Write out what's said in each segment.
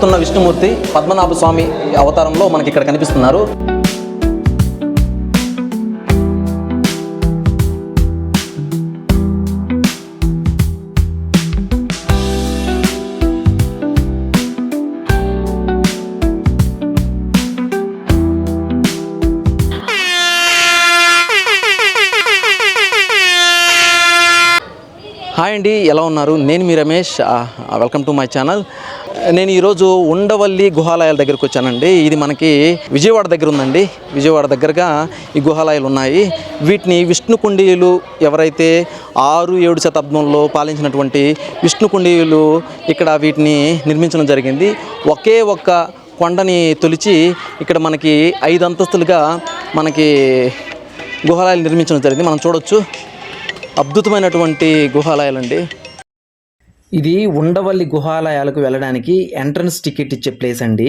చూస్తున్న విష్ణుమూర్తి పద్మనాభ స్వామి అవతారంలో మనకి ఇక్కడ కనిపిస్తున్నారు. హాయ్ అండి, ఎలా ఉన్నారు? నేను మీ Ramesh. Welcome to my channel. నేను ఈరోజు ఉండవల్లి గుహాలయాల దగ్గరికి వచ్చానండి. ఇది మనకి విజయవాడ దగ్గర ఉందండి. విజయవాడ దగ్గరగా ఈ గుహాలయాలు ఉన్నాయి. వీటిని విష్ణుకుండీలు ఎవరైతే 6-7 శతాబ్దంలో పాలించినటువంటి విష్ణుకుండీలు ఇక్కడ వీటిని నిర్మించడం జరిగింది. ఒకే ఒక్క కొండని తొలిచి ఇక్కడ మనకి 5 అంతస్తులుగా మనకి గుహాలయాలు నిర్మించడం జరిగింది. మనం చూడొచ్చు, అద్భుతమైనటువంటి గుహాలయాలండి. ఇది ఉండవల్లి గుహాలయాలకు వెళ్ళడానికి ఎంట్రన్స్ టికెట్ ఇచ్చే ప్లేస్ అండి.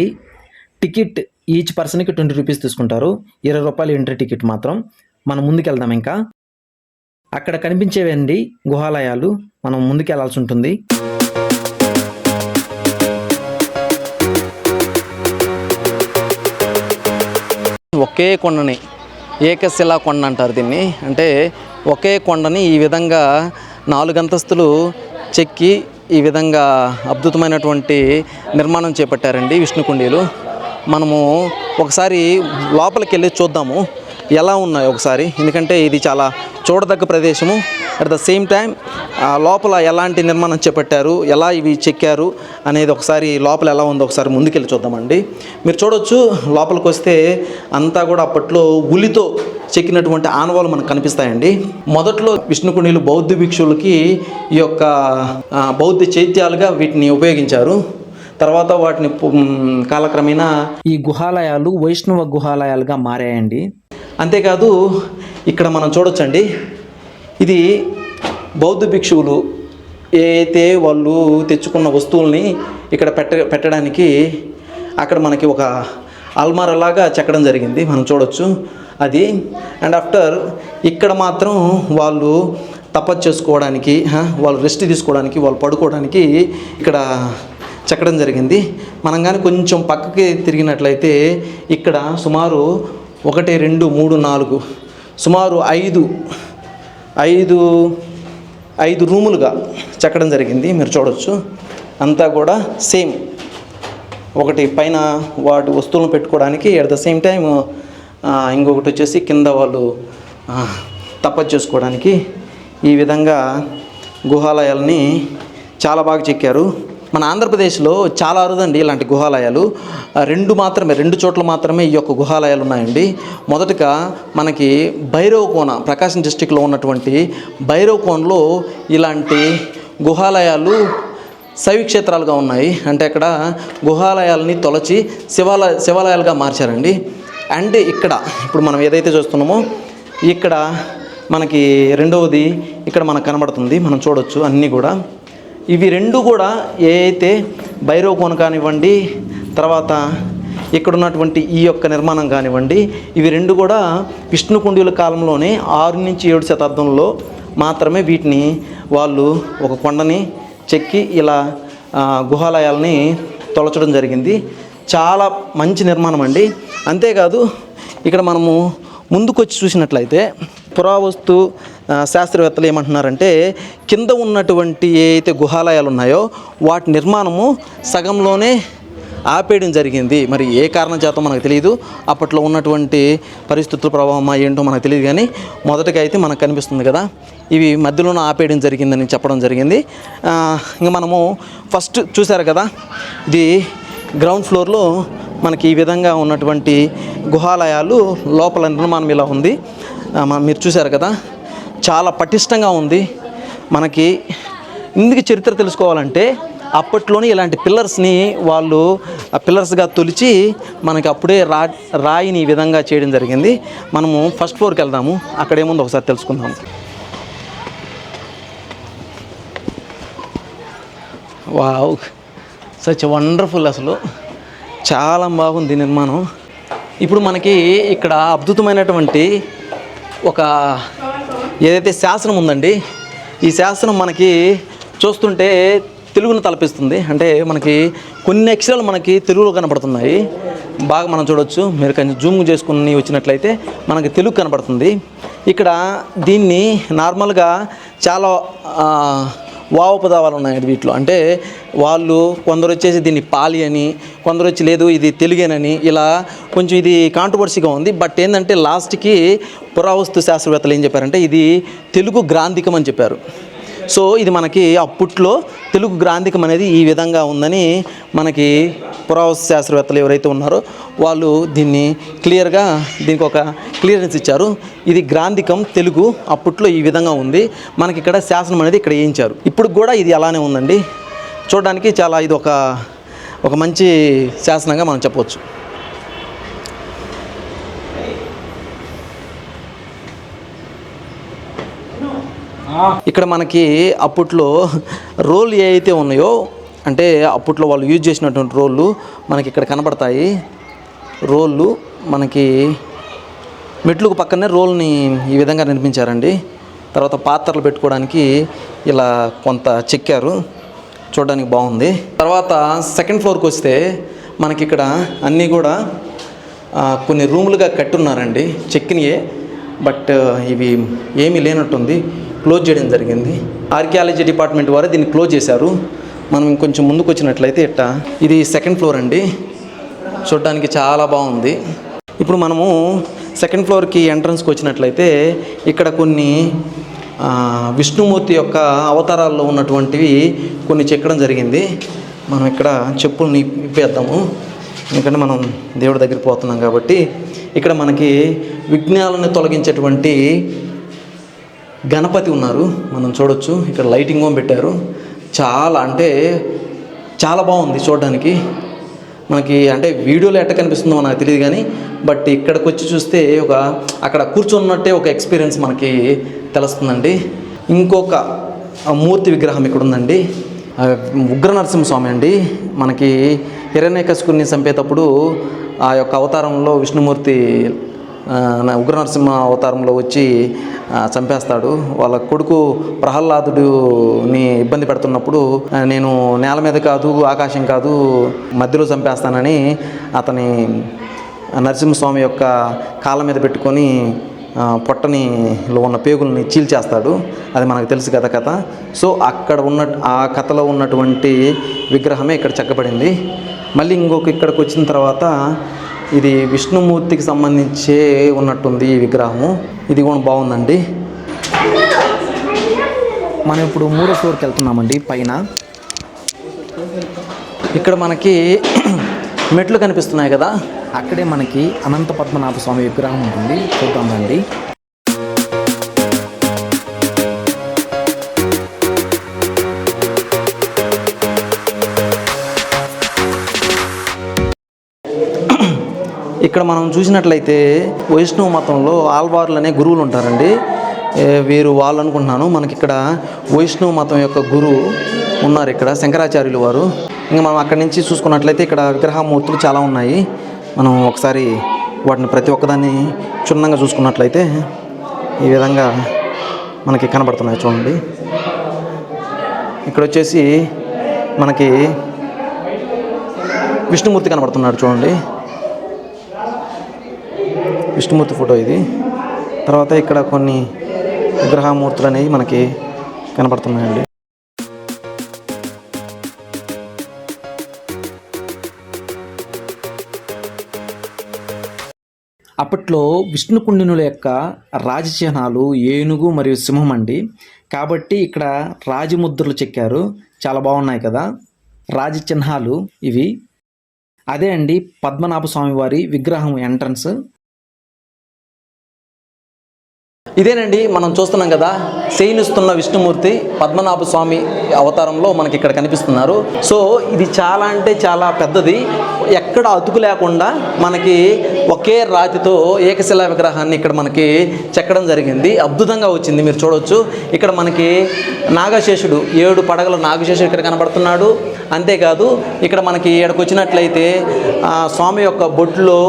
టికెట్ ఈచ్ పర్సన్కి 20 రూపీస్ తీసుకుంటారు. 20 రూపాయలు ఎంట్రీ టికెట్ మాత్రం. మనం ముందుకెళ్దాం. ఇంకా అక్కడ కనిపించేవండి గుహాలయాలు. మనం ముందుకెళ్లాల్సి ఉంటుంది. ఒకే కొండని ఏకశిలా కొండ అంటారు దీన్ని. అంటే ఒకే కొండని ఈ విధంగా 4 అంతస్తులు చెక్కి ఈ విధంగా అద్భుతమైనటువంటి నిర్మాణం చేపట్టారండి విష్ణుకుండీలు. మనము ఒకసారి లోపలికి వెళ్ళి చూద్దాము ఎలా ఉన్నాయో ఒకసారి. ఎందుకంటే ఇది చాలా చూడదగ్గ ప్రదేశము. అట్ ద సేమ్ టైం లోపల ఎలాంటి నిర్మాణం చేపట్టారు, ఎలా ఇవి చెక్కారు అనేది ఒకసారి లోపల ఎలా ఉందో ఒకసారి ముందుకెళ్ళి చూద్దామండి. మీరు చూడొచ్చు, లోపలికి వస్తే అంతా కూడా అప్పట్లో ఉలితో చెక్కినటువంటి ఆనవాళ్ళు మనకు కనిపిస్తాయండి. మొదట్లో విష్ణుకుండీలు బౌద్ధ భిక్షువులకి ఈ యొక్క బౌద్ధ చైత్యాలుగా వీటిని ఉపయోగించారు. తర్వాత వాటిని కాలక్రమేణా ఈ గుహాలయాలు వైష్ణవ గుహాలయాలుగా మారాయండి. అంతేకాదు ఇక్కడ మనం చూడొచ్చండి, ఇది బౌద్ధ భిక్షువులు ఏదైతే వాళ్ళు తెచ్చుకున్న వస్తువుల్ని ఇక్కడ పెట్టడానికి అక్కడ మనకి ఒక అల్మారాలాగా చెక్కడం జరిగింది. మనం చూడొచ్చు అది. అండ్ ఆఫ్టర్ ఇక్కడ మాత్రం వాళ్ళు తపస్సు చేసుకోవడానికి, వాళ్ళు రెస్ట్ తీసుకోవడానికి, వాళ్ళు పడుకోవడానికి ఇక్కడ చెక్కడం జరిగింది. మనం కానీ కొంచెం పక్కకి తిరిగినట్లయితే ఇక్కడ సుమారు 1, 2, 3, 4 సుమారు 5 రూములుగా చెక్కడం జరిగింది. మీరు చూడొచ్చు అంతా కూడా సేమ్. ఒకటి పైన వాటి వస్తువులను పెట్టుకోవడానికి, అట్ ద సేమ్ టైం ఇంకొకటి వచ్చేసి కింద వాళ్ళు తపస్సు చేసుకోవడానికి. ఈ విధంగా గుహాలయాల్ని చాలా బాగా చెక్కారు. మన ఆంధ్రప్రదేశ్లో చాలా అరుదండి ఇలాంటి గుహాలయాలు. 2 చోట్ల మాత్రమే ఈ యొక్క గుహాలయాలు ఉన్నాయండి. మొదటగా మనకి భైరవకోన, ప్రకాశం డిస్టిక్లో ఉన్నటువంటి భైరవకోనలో ఇలాంటి గుహాలయాలు శైవక్షేత్రాలుగా ఉన్నాయి. అంటే అక్కడ గుహాలయాలని తొలచి శివాలయాలుగా మార్చారండి. అండ్ ఇక్కడ ఇప్పుడు మనం ఏదైతే చూస్తున్నామో ఇక్కడ మనకి రెండవది ఇక్కడ మనకు కనబడుతుంది. మనం చూడొచ్చు అన్నీ కూడా. ఇవి 2 కూడా ఏ అయితే భైరవకోన కానివ్వండి, తర్వాత ఇక్కడ ఉన్నటువంటి ఈ యొక్క నిర్మాణం కానివ్వండి, ఇవి 2 కూడా విష్ణుకుండీల కాలంలోనే 6 నుంచి 7 శతాబ్దంలో మాత్రమే వీటిని వాళ్ళు ఒక కొండని చెక్కి ఇలా గుహాలయాల్ని తొలచడం జరిగింది. చాలా మంచి నిర్మాణం అండి. అంతేకాదు ఇక్కడ మనము ముందుకొచ్చి చూసినట్లయితే పురావస్తు శాస్త్రవేత్తలు ఏమంటున్నారంటే కింద ఉన్నటువంటి ఏ అయితే గుహాలయాలు ఉన్నాయో వాటి నిర్మాణము సగంలోనే ఆపేయడం జరిగింది. మరి ఏ కారణం చేత మనకు తెలియదు. అప్పట్లో ఉన్నటువంటి పరిస్థితుల ప్రభావం ఏంటో మనకు తెలియదు. కానీ మొదటగా అయితే మనకు కనిపిస్తుంది కదా, ఇవి మధ్యలోనే ఆపేయడం జరిగిందని చెప్పడం జరిగింది. ఇంకా మనము ఫస్ట్ చూసారు కదా, ఇది గ్రౌండ్ ఫ్లోర్లో మనకి ఈ విధంగా ఉన్నటువంటి గుహాలయాలు లోపల నిర్మాణం ఇలా ఉంది. మీరు చూసారు కదా, చాలా పటిష్టంగా ఉంది. మనకి ఇందుకు చరిత్ర తెలుసుకోవాలంటే అప్పట్లోనే ఇలాంటి పిల్లర్స్ని వాళ్ళు పిల్లర్స్గా తొలిచి మనకి అప్పుడే రాయిని ఈ విధంగా చేయడం జరిగింది. మనము ఫస్ట్ ఫ్లోర్కి వెళ్దాము, అక్కడ ఏముందో ఒకసారి తెలుసుకుందాము. Wow, such wonderful. అసలు చాలా బాగుంది నిర్మాణం. ఇప్పుడు మనకి ఇక్కడ అద్భుతమైనటువంటి ఒక ఏదైతే శాసనం ఉందండి, ఈ శాసనం మనకి చూస్తుంటే తెలుగును తలపిస్తుంది. అంటే మనకి కొన్ని అక్షరాలు మనకి తెలుగులో కనపడుతున్నాయి. బాగా మనం చూడవచ్చు. మీరు కొంచెం జూమ్ చేసుకుని వచ్చినట్లయితే మనకి తెలుగు కనపడుతుంది. ఇక్కడ దీన్ని నార్మల్గా చాలా వావపదాలు ఉన్నాయి వీటిలో. అంటే వాళ్ళు కొందరు వచ్చేసి దీన్ని పాలి అని, కొందరు వచ్చి లేదు ఇది తెలుగేనని, ఇలా కొంచెం ఇది కాంట్రవర్సీగా ఉంది. బట్ ఏంటంటే లాస్ట్కి పురావస్తు శాస్త్రవేత్తలు ఏం చెప్పారంటే ఇది తెలుగు గ్రాంధికం అని చెప్పారు. సో ఇది మనకి అప్పట్లో తెలుగు గ్రాంధికం అనేది ఈ విధంగా ఉందని మనకి పురావస్తు శాస్త్రవేత్తలు ఎవరైతే ఉన్నారో వాళ్ళు దీన్ని క్లియర్గా దీనికి ఒక క్లియరెన్స్ ఇచ్చారు. ఇది గ్రాంధికం తెలుగు అప్పట్లో ఈ విధంగా ఉంది. మనకి ఇక్కడ శాసనం అనేది ఇక్కడ వేయించారు. ఇప్పుడు కూడా ఇది అలానే ఉందండి. చూడడానికి చాలా ఇది ఒక మంచి శాసనంగా మనం చెప్పవచ్చు. ఇక్కడ మనకి అప్పట్లో రోళ్ళు ఏ అయితే ఉన్నాయో, అంటే అప్పట్లో వాళ్ళు యూజ్ చేసినటువంటి రోళ్ళు మనకి ఇక్కడ కనబడతాయి. రోళ్ళు మనకి మెట్లకు పక్కనే రోల్ని ఈ విధంగా నిర్మించారండి. తర్వాత పాత్రలు పెట్టుకోవడానికి ఇలా కొంత చెక్కారు, చూడడానికి బాగుంది. తర్వాత సెకండ్ ఫ్లోర్కి వస్తే మనకి ఇక్కడ అన్నీ కూడా కొన్ని రూములుగా కట్టున్నారండి, చెక్కినయే. బట్ ఇవి ఏమీ లేనట్టుంది, క్లోజ్ చేయడం జరిగింది. ఆర్కియాలజీ డిపార్ట్మెంట్ వారు దీన్ని క్లోజ్ చేశారు. మనం ఇంకొంచెం ముందుకు వచ్చినట్లయితే ఇది సెకండ్ ఫ్లోర్ అండి. చూడడానికి చాలా బాగుంది. ఇప్పుడు మనము సెకండ్ ఫ్లోర్కి ఎంట్రన్స్కి వచ్చినట్లయితే ఇక్కడ కొన్ని విష్ణుమూర్తి యొక్క అవతారాల్లో ఉన్నటువంటివి కొన్ని చెక్కడం జరిగింది. మనం ఇక్కడ చెప్పుల్ని ఇప్పేద్దాము, ఎందుకంటే మనం దేవుడి దగ్గరికి పోతున్నాం కాబట్టి. ఇక్కడ మనకి విఘ్నాలను తొలగించేటువంటి గణపతి ఉన్నారు, మనం చూడొచ్చు. ఇక్కడ లైటింగ్ పెట్టారు. చాలా బాగుంది చూడడానికి. మనకి అంటే వీడియోలో ఎట్ట కనిపిస్తుందో నాకు తెలియదు కానీ, బట్ ఇక్కడికి వచ్చి చూస్తే అక్కడ కూర్చున్నట్టే ఒక ఎక్స్పీరియన్స్ మనకి తెలుస్తుందండి. ఇంకొక మూర్తి విగ్రహం ఇక్కడ ఉందండి, ఉగ్ర నరసింహస్వామి అండి. మనకి హిరణ్యకశిపుని చంపేటప్పుడు ఆ యొక్క అవతారంలో విష్ణుమూర్తి ఉగ్ర నరసింహ అవతారంలో వచ్చి చంపేస్తాడు. వాళ్ళ కొడుకు ప్రహ్లాదుడిని ఇబ్బంది పెడుతున్నప్పుడు నేను నేల మీద కాదు ఆకాశం కాదు మధ్యలో చంపేస్తానని అతని నరసింహస్వామి యొక్క కాళ్ళ మీద పెట్టుకొని పొట్టనిలో ఉన్న పేగుల్ని చీల్చేస్తాడు. అది మనకు తెలుసు కదా కథ. సో అక్కడ ఆ కథలో ఉన్నటువంటి విగ్రహమే ఇక్కడ చెక్కబడింది. మళ్ళీ ఇక్కడికి వచ్చిన తర్వాత ఇది విష్ణుమూర్తికి సంబంధించే ఉన్నట్టుంది ఈ విగ్రహము. ఇది కూడా బాగుందండి. మనం ఇప్పుడు 3వ ఫ్లోర్కి వెళ్తున్నామండి. పైన ఇక్కడ మనకి మెట్లు కనిపిస్తున్నాయి కదా, అక్కడే మనకి అనంత పద్మనాభ స్వామి విగ్రహం ఉంటుంది. చూద్దామండి. ఇక్కడ మనం చూసినట్లయితే వైష్ణవ మతంలో ఆల్వార్లు అనే గురువులు ఉంటారండి. వీరు వాళ్ళు అనుకుంటున్నాను. మనకి ఇక్కడ వైష్ణవ మతం యొక్క గురువు ఉన్నారు ఇక్కడ, శంకరాచార్యులు వారు. ఇంకా మనం అక్కడి నుంచి చూసుకున్నట్లయితే ఇక్కడ విగ్రహమూర్తులు చాలా ఉన్నాయి. మనం ఒకసారి వాటిని ప్రతి ఒక్కదాన్ని క్షుణ్ణంగా చూసుకున్నట్లయితే ఈ విధంగా మనకి కనబడుతున్నాయి. చూడండి, ఇక్కడ వచ్చేసి మనకి విష్ణుమూర్తి కనబడుతున్నాడు. చూడండి, విష్ణుమూర్తి ఫోటో ఇది. తర్వాత ఇక్కడ కొన్ని విగ్రహమూర్తులు అనేవి మనకి కనపడుతున్నాయండి. అప్పట్లో విష్ణుకుండినుల యొక్క రాజచిహ్నాలు ఏనుగు మరియు సింహం అండి. కాబట్టి ఇక్కడ రాజముద్రలు చెక్కారు, చాలా బాగున్నాయి కదా రాజచిహ్నాలు ఇవి. అదే అండి పద్మనాభ స్వామి వారి విగ్రహం ఎంట్రన్స్. ఇదేనండి మనం చూస్తున్నాం కదా, శయనిస్తున్న విష్ణుమూర్తి పద్మనాభ స్వామి అవతారంలో మనకి ఇక్కడ కనిపిస్తున్నారు. సో ఇది చాలా అంటే చాలా పెద్దది. ఎక్కడ అతుకు లేకుండా మనకి ఒకే రాతితో ఏకశిలా విగ్రహాన్ని ఇక్కడ మనకి చెక్కడం జరిగింది. అద్భుతంగా వచ్చింది, మీరు చూడవచ్చు. ఇక్కడ మనకి నాగశేషుడు 7 పడగల నాగశేషుడు ఇక్కడ కనబడుతున్నాడు. అంతేకాదు ఇక్కడ మనకి ఇక్కడికి వచ్చినట్లయితే స్వామి యొక్క బొట్టులో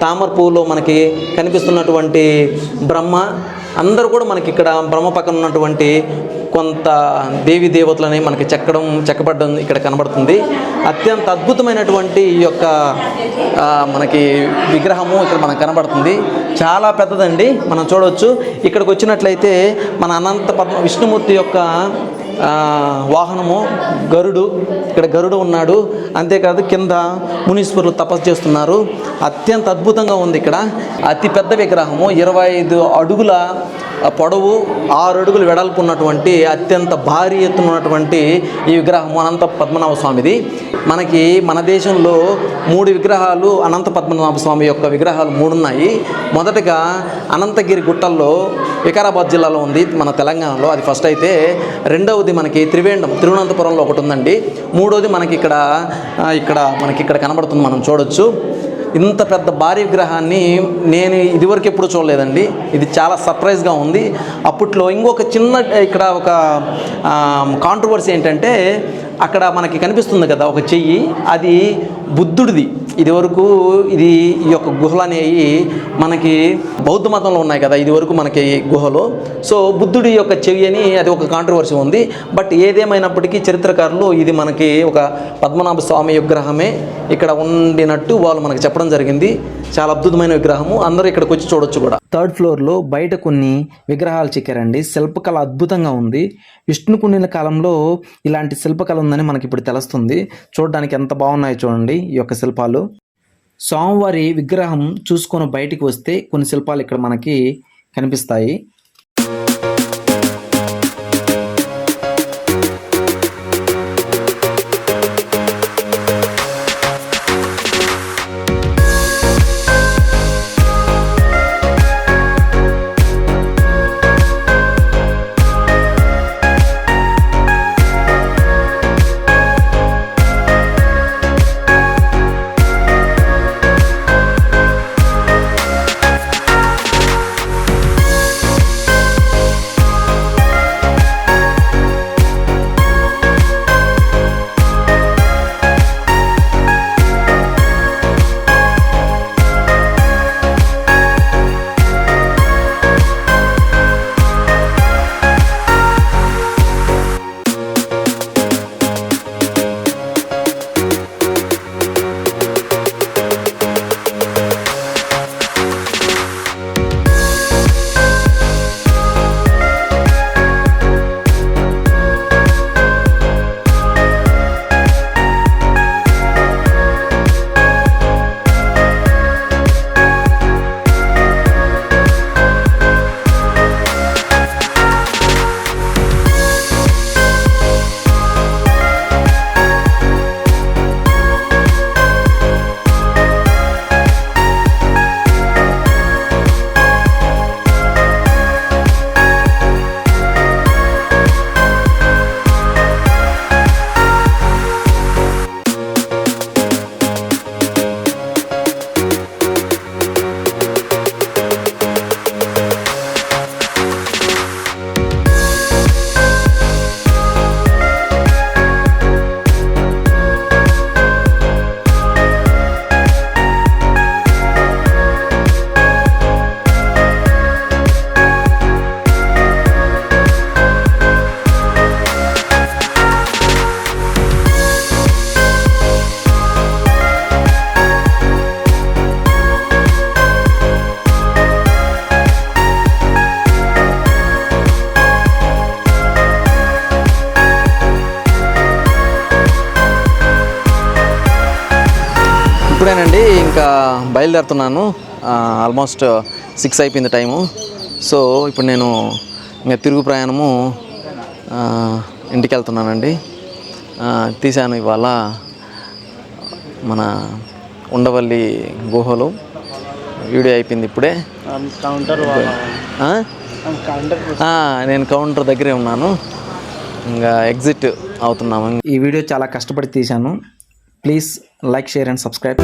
తామర పువ్వులో మనకి కనిపిస్తున్నటువంటి బ్రహ్మ అందరూ కూడా మనకి ఇక్కడ బ్రహ్మ పక్కన ఉన్నటువంటి కొంత దేవీ దేవతలని మనకి చెక్కబడ్డం ఇక్కడ కనబడుతుంది. అత్యంత అద్భుతమైనటువంటి ఈ యొక్క మనకి విగ్రహము ఇక్కడ మనకు కనబడుతుంది. చాలా పెద్దదండి. మనం చూడవచ్చు. ఇక్కడికి వచ్చినట్లయితే మన అనంత విష్ణుమూర్తి యొక్క వాహనము గరుడు, ఇక్కడ గరుడు ఉన్నాడు. అంతేకాదు కింద మునీశ్వరులు తపస్సు చేస్తున్నారు. అత్యంత అద్భుతంగా ఉంది. ఇక్కడ అతి పెద్ద విగ్రహము 25 అడుగుల పొడవు, 6 అడుగులు వెడల్పు ఉన్నటువంటి అత్యంత భారీ ఎత్తున ఉన్నటువంటి ఈ విగ్రహము అనంత పద్మనాభ స్వామిది. మనకి మన దేశంలో 3 విగ్రహాలు, అనంత పద్మనాభ స్వామి యొక్క విగ్రహాలు 3 ఉన్నాయి. మొదటగా అనంతగిరి గుట్టల్లో వికారాబాద్ జిల్లాలో ఉంది, మన తెలంగాణలో. అది ఫస్ట్ అయితే. రెండవది మనకి తిరువనంతపురంలో ఒకటి ఉందండి. మూడవది మనకి ఇక్కడ కనబడుతుంది, మనం చూడొచ్చు. ఇంత పెద్ద భారీ విగ్రహాన్ని నేను ఇదివరకు ఎప్పుడు చూడలేదండి. ఇది చాలా సర్ప్రైజ్గా ఉంది. అప్పట్లో ఇంకొక చిన్న ఇక్కడ ఒక కాంట్రవర్సీ ఏంటంటే, అక్కడ మనకి కనిపిస్తుంది కదా ఒక చెయ్యి, అది బుద్ధుడిది. ఇదివరకు ఈ యొక్క గుహలు అనేవి మనకి బౌద్ధ మతంలో ఉన్నాయి కదా, ఇదివరకు మనకి గుహలో. సో బుద్ధుడి యొక్క చెయ్యి అని అది ఒక కాంట్రవర్సీ ఉంది. బట్ ఏదేమైనప్పటికీ చరిత్రకారులు ఇది మనకి ఒక పద్మనాభ స్వామి విగ్రహమే ఇక్కడ ఉండినట్టు వాళ్ళు మనకి చెప్పడం జరిగింది. చాలా అద్భుతమైన విగ్రహము. అందరూ ఇక్కడికి వచ్చి చూడొచ్చు కూడా. 3rd ఫ్లోర్లో బయట కొన్ని విగ్రహాలు చెక్కారండి. శిల్పకళ అద్భుతంగా ఉంది. విష్ణుకుండిన కాలంలో ఇలాంటి శిల్పకళ ఉందని మనకి ఇప్పుడు తెలుస్తుంది. చూడడానికి ఎంత బాగున్నాయో చూడండి ఈ యొక్క శిల్పాలు. స్వామివారి విగ్రహం చూసుకొని బయటికి వస్తే కొన్ని శిల్పాలు ఇక్కడ మనకి కనిపిస్తాయి. ఇప్పుడేనండి ఇంకా బయలుదేరుతున్నాను. ఆల్మోస్ట్ 6 అయిపోయింది టైము. సో ఇప్పుడు నేను ఇంకా తిరుగు ప్రయాణము ఇంటికి వెళ్తున్నానండి. తీశాను ఇవాళ మన ఉండవల్లి గుహలో వీడియో అయిపోయింది ఇప్పుడే. నేను కౌంటర్ దగ్గరే ఉన్నాను. ఇంకా ఎగ్జిట్ అవుతున్నాము. ఈ వీడియో చాలా కష్టపడి తీశాను. Please like, share and subscribe.